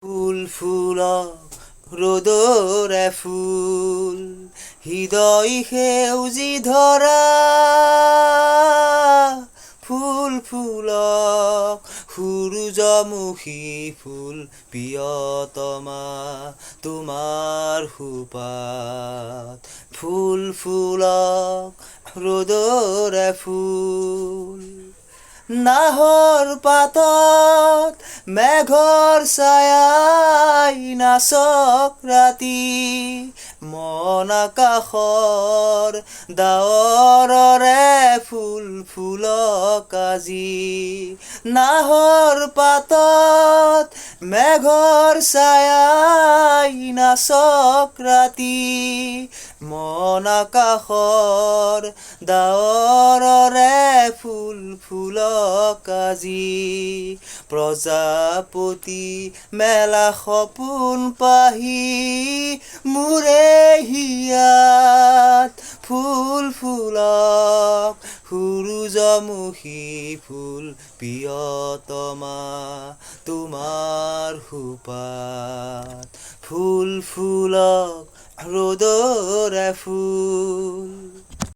ফুল ফুলক ৰ'দৰে ফুল হৃদয় সেউজী ধৰা ফুল ফুলক সূৰুযমুখী ফুল প্ৰিয়তমা তোমাৰ সুপাত ফুল ফুলক ৰ'দৰে ফুল নাহৰ পাতত মেঘৰ ছায়াই নাচক ৰাতি মন আকাশৰ ডাৱৰৰে ফুল ফুলক আজি নাহৰ পাতত মেঘৰ ছায়াই নাচক ৰাতি মন আকাশৰ ডাৱৰৰে ফুল ফুলক আজি প্ৰজাপতি মেলা সপোন পাহি মোৰে হিয়াত ফুল ফুলক সূৰুযমুখী ফুল প্ৰিয়তমা তোমাৰ সুপাত ফুল ফুলক ৰ'দৰে ফুল